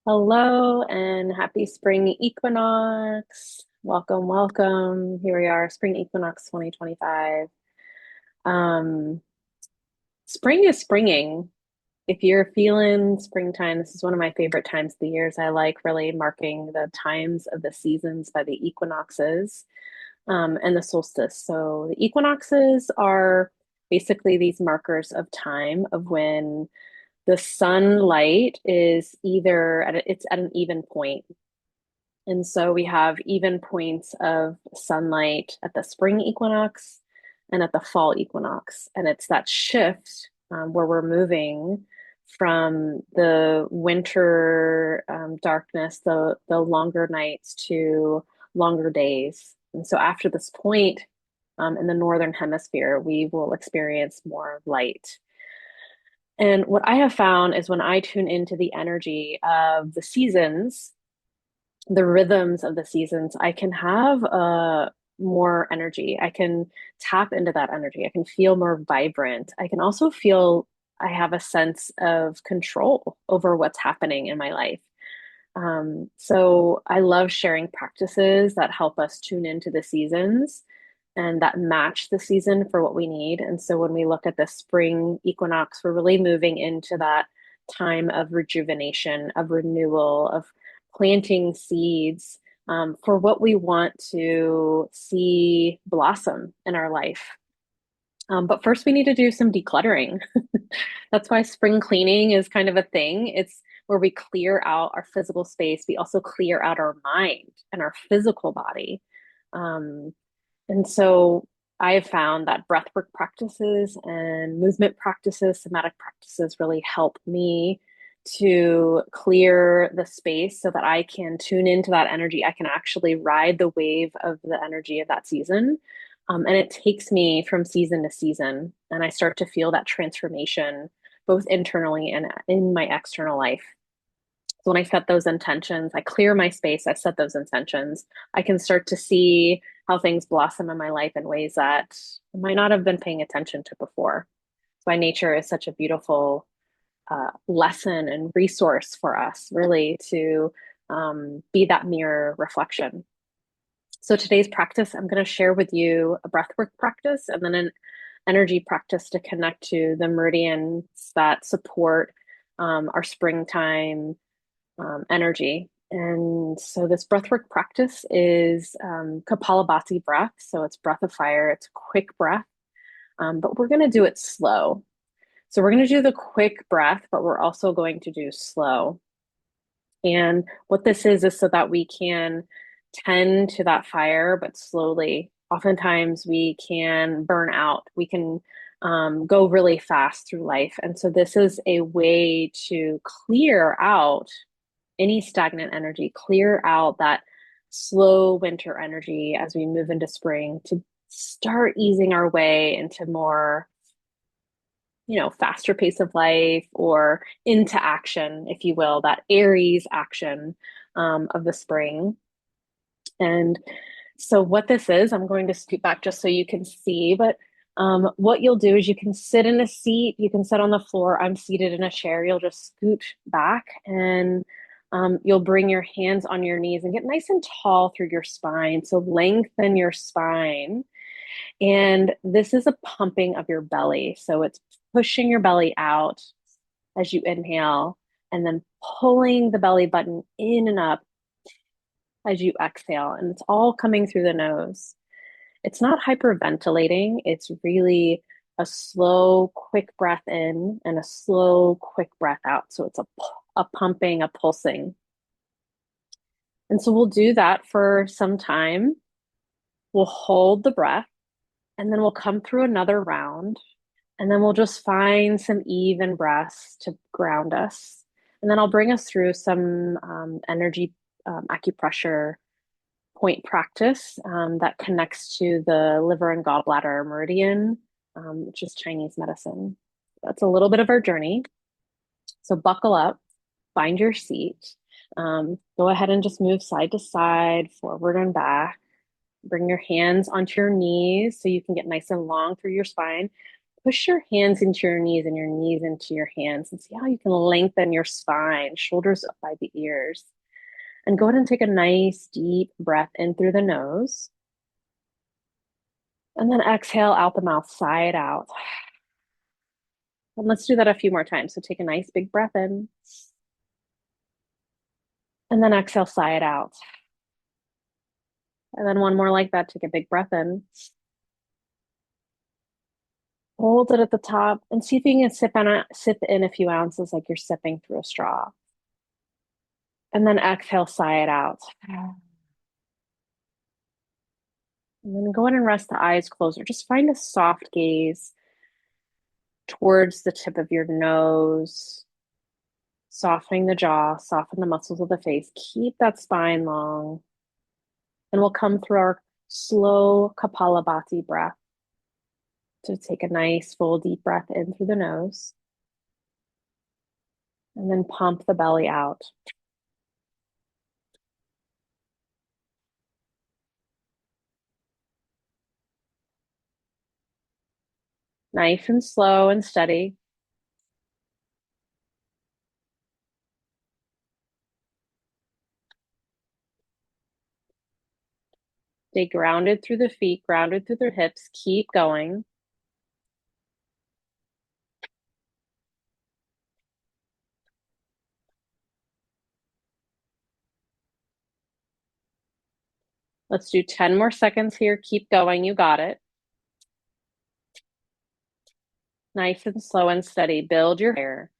Hello and happy spring equinox. Welcome, welcome. Here we are, spring equinox 2025. Um, Spring is springing. If you're feeling springtime, this is one of my favorite times of the years. I like really marking the times of the seasons by the equinoxes and the solstice. So the equinoxes are basically these markers of time of when the sunlight is either it's at an even point. And so we have even points of sunlight at the spring equinox and at the fall equinox. And it's that shift where we're moving from the winter darkness, the longer nights to longer days. And so after this point in the northern hemisphere, we will experience more light. And what I have found is when I tune into the energy of the seasons, the rhythms of the seasons, I can have more energy. I can tap into that energy. I can feel more vibrant. I can also feel I have a sense of control over what's happening in my life. So I love sharing practices that help us tune into the seasons and that match the season for what we need. And so when we look at the spring equinox, we're really moving into that time of rejuvenation, of renewal, of planting seeds for what we want to see blossom in our life. But first, we need to do some decluttering. That's why spring cleaning is kind of a thing. It's where we clear out our physical space. We also clear out our mind and our physical body. Um, and so I have found that breathwork practices and movement practices, somatic practices really help me to clear the space so that I can tune into that energy. I can actually ride the wave of the energy of that season. And it takes me from season to season, and I start to feel that transformation both internally and in my external life. So when I set those intentions, I clear my space, I set those intentions, I can start to see how things blossom in my life in ways that I might not have been paying attention to before. So, why nature is such a beautiful lesson and resource for us, really, to be that mirror reflection. So, today's practice, I'm going to share with you a breathwork practice and then an energy practice to connect to the meridians that support our springtime energy. And so this breathwork practice is Kapalabhati breath. So it's breath of fire. It's a quick breath, but we're going to do it slow. So we're going to do the quick breath, but we're also going to do slow. And what this is so that we can tend to that fire, but slowly. Oftentimes we can burn out. We can go really fast through life. And so this is a way to clear out any stagnant energy, clear out that slow winter energy as we move into spring to start easing our way into more, faster pace of life or into action, if you will, that Aries action of the spring. And so, what this is, I'm going to scoot back just so you can see, but what you'll do is you can sit in a seat, you can sit on the floor. I'm seated in a chair. You'll just scoot back and you'll bring your hands on your knees and get nice and tall through your spine. So, lengthen your spine. And this is a pumping of your belly. So, it's pushing your belly out as you inhale and then pulling the belly button in and up as you exhale. And it's all coming through the nose. It's not hyperventilating. It's really a slow, quick breath in and a slow, quick breath out. So it's a pumping, a pulsing. And so we'll do that for some time. We'll hold the breath and then we'll come through another round. And then we'll just find some even breaths to ground us. And then I'll bring us through some energy acupressure point practice that connects to the liver and gallbladder meridian, which is Chinese medicine. That's a little bit of our journey. So buckle up, find your seat. Go ahead and just move side to side, forward and back. Bring your hands onto your knees so you can get nice and long through your spine. Push your hands into your knees and your knees into your hands and see how you can lengthen your spine, shoulders up by the ears. And go ahead and take a nice deep breath in through the nose. And then exhale out the mouth, sigh it out. And let's do that a few more times. So take a nice big breath in. And then exhale, sigh it out. And then one more like that. Take a big breath in. Hold it at the top and see if you can sip in a few ounces like you're sipping through a straw. And then exhale, sigh it out. And then go ahead and rest the eyes closed or just find a soft gaze towards the tip of your nose, softening the jaw, soften the muscles of the face. Keep that spine long. And we'll come through our slow Kapalabhati breath to take a nice full deep breath in through the nose. And then pump the belly out. Nice and slow and steady. Stay grounded through the feet, grounded through the hips. Keep going. Let's do 10 more seconds here. Keep going. You got it. Nice and slow and steady. Build your hair.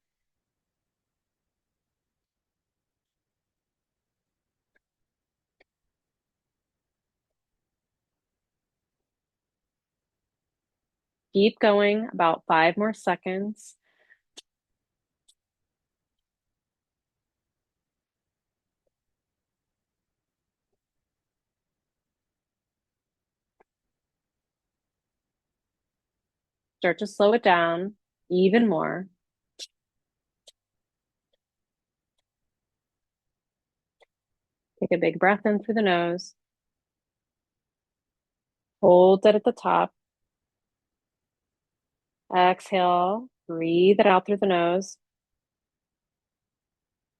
Keep going. About 5 more seconds. Start to slow it down even more. Take a big breath in through the nose. Hold it at the top. Exhale. Breathe it out through the nose.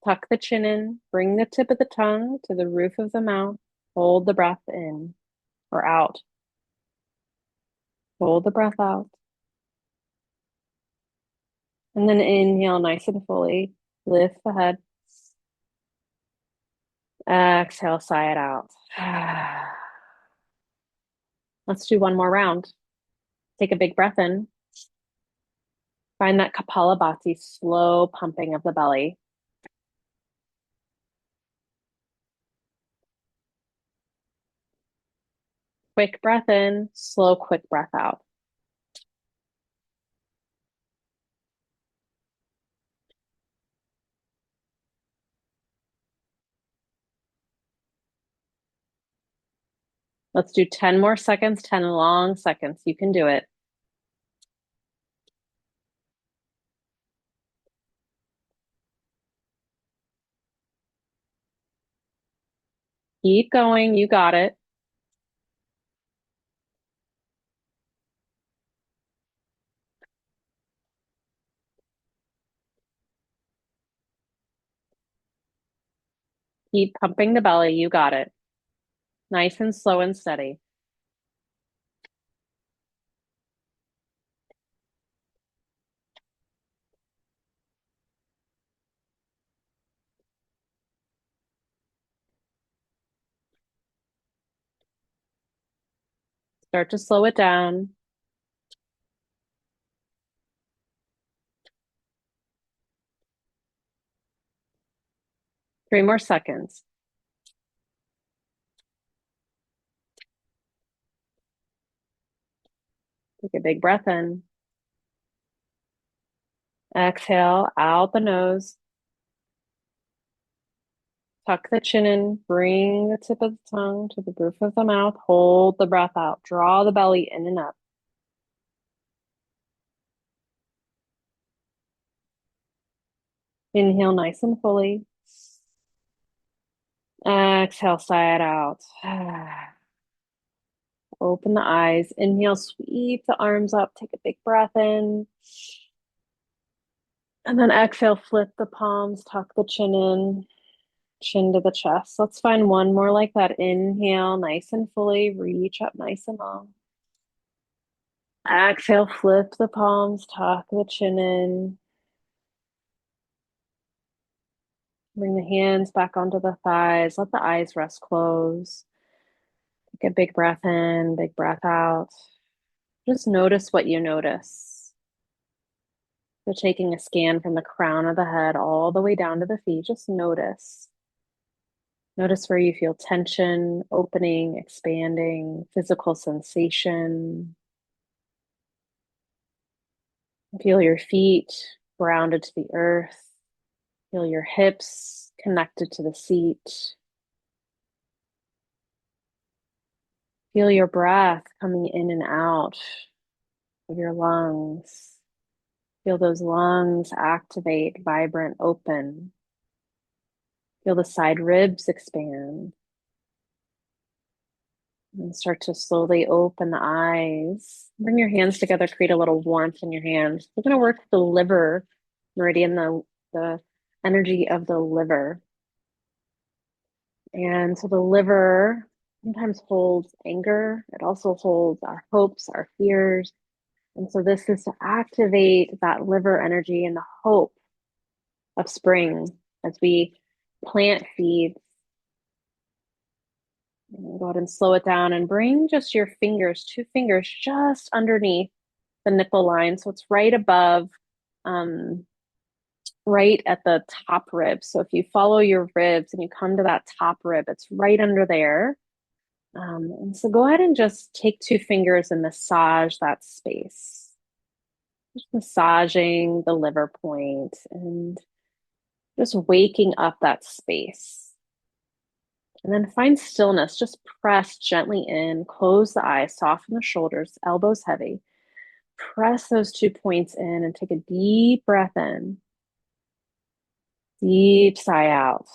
Tuck the chin in. Bring the tip of the tongue to the roof of the mouth. Hold the breath in or out. Hold the breath out. And then inhale nice and fully. Lift the head. Exhale, sigh it out. Let's do one more round. Take a big breath in. Find that Kapalabhati, slow pumping of the belly. Quick breath in, slow, quick breath out. Let's do 10 more seconds, 10 long seconds. You can do it. Keep going. You got it. Keep pumping the belly. You got it. Nice and slow and steady. Start to slow it down. Three more seconds. Take a big breath in. Exhale out the nose. Tuck the chin in. Bring the tip of the tongue to the roof of the mouth. Hold the breath out. Draw the belly in and up. Inhale nice and fully. Exhale, sigh it out. Open the eyes. Inhale, sweep the arms up. Take a big breath in. And then exhale, flip the palms, tuck the chin in, chin to the chest. Let's find one more like that. Inhale, nice and fully. Reach up nice and long. Exhale, flip the palms, tuck the chin in. Bring the hands back onto the thighs. Let the eyes rest closed. Take a big breath in, big breath out. Just notice what you notice. So taking a scan from the crown of the head all the way down to the feet, just notice. Notice where you feel tension, opening, expanding, physical sensation. Feel your feet grounded to the earth. Feel your hips connected to the seat. Feel your breath coming in and out of your lungs. Feel those lungs activate, vibrant, open. Feel the side ribs expand. And start to slowly open the eyes. Bring your hands together, create a little warmth in your hands. We're going to work the liver meridian, the energy of the liver. And so the liver sometimes holds anger. It also holds our hopes, our fears. And so this is to activate that liver energy and the hope of spring as we plant seeds. Go ahead and slow it down and bring just your fingers, 2 fingers, just underneath the nipple line. So it's right above, right at the top rib. So if you follow your ribs and you come to that top rib, it's right under there. And so go ahead and just take 2 fingers and massage that space. Just massaging the liver point and just waking up that space. And then find stillness. Just press gently in, close the eyes, soften the shoulders, elbows heavy. Press those 2 points in and take a deep breath in. Deep sigh out.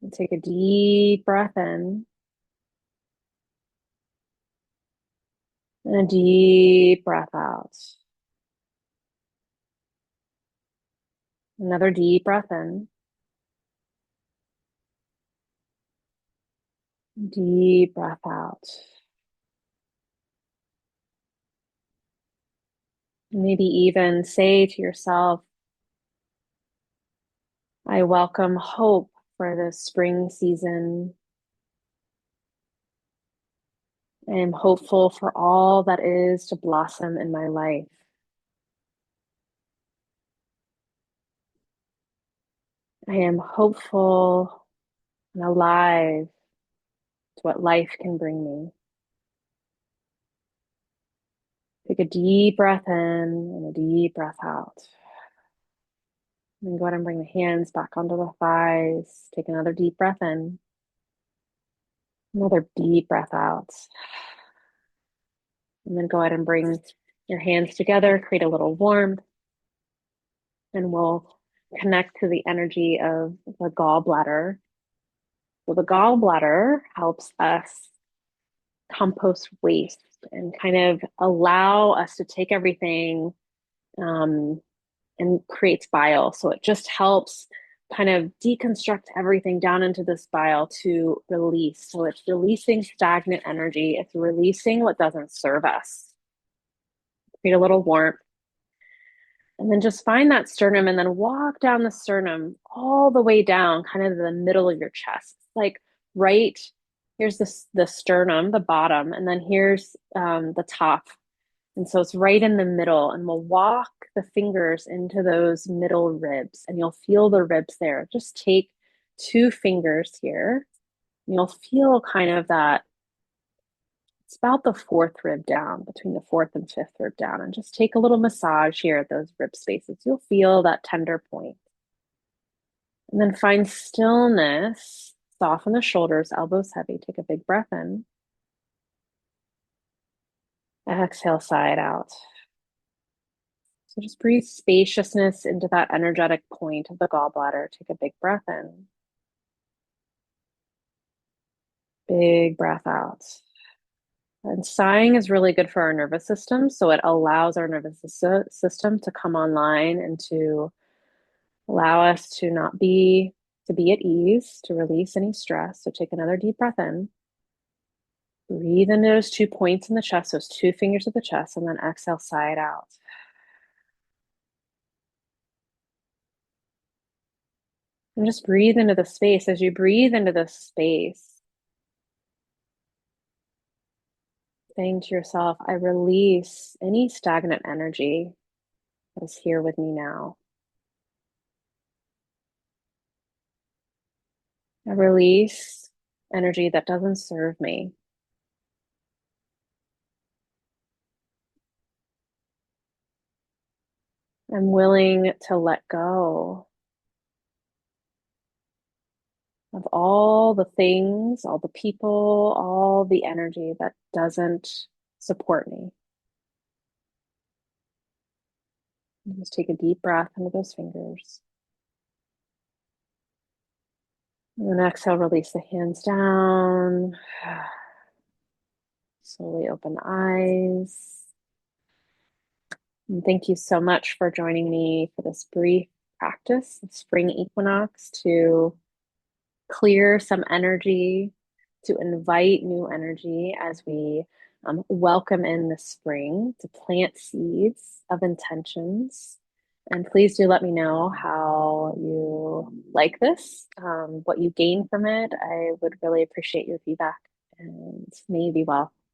And take a deep breath in. And a deep breath out. Another deep breath in. Deep breath out. Maybe even say to yourself, I welcome hope for the spring season. I am hopeful for all that is to blossom in my life. I am hopeful and alive to what life can bring me. Take a deep breath in and a deep breath out. And then go ahead and bring the hands back onto the thighs. Take another deep breath in. Another deep breath out. And then go ahead and bring your hands together, create a little warmth, and we'll connect to the energy of the gallbladder. So the gallbladder helps us compost waste and kind of allow us to take everything and creates bile. So it just helps kind of deconstruct everything down into this bile to release. So it's releasing stagnant energy. It's releasing what doesn't serve us. Create a little warmth. And then just find that sternum and then walk down the sternum all the way down, kind of the middle of your chest. Like right here's the sternum, the bottom, and then here's the top. And so it's right in the middle, and we'll walk the fingers into those middle ribs, and you'll feel the ribs there. Just take 2 fingers here, and you'll feel kind of that. It's about the fourth rib down, between the fourth and fifth rib down, and just take a little massage here at those rib spaces. You'll feel that tender point. And then find stillness, soften the shoulders, elbows heavy. Take a big breath in. Exhale, sigh it out. So just breathe spaciousness into that energetic point of the gallbladder. Take a big breath in. Big breath out. And sighing is really good for our nervous system. So it allows our nervous system to come online and to allow us to not be to be at ease, to release any stress. So take another deep breath in. Breathe into those 2 points in the chest, those 2 fingers of the chest, and then exhale, sigh it out. And just breathe into the space. As you breathe into the space, saying to yourself, I release any stagnant energy that is here with me now. I release energy that doesn't serve me. I'm willing to let go of all the things, all the people, all the energy that doesn't support me. And just take a deep breath into those fingers. And then exhale, release the hands down. Slowly open the eyes. And thank you so much for joining me for this brief practice of spring equinox to clear some energy, to invite new energy as we welcome in the spring, to plant seeds of intentions. And please do let me know how you like this, what you gain from it. I would really appreciate your feedback, and may you be well.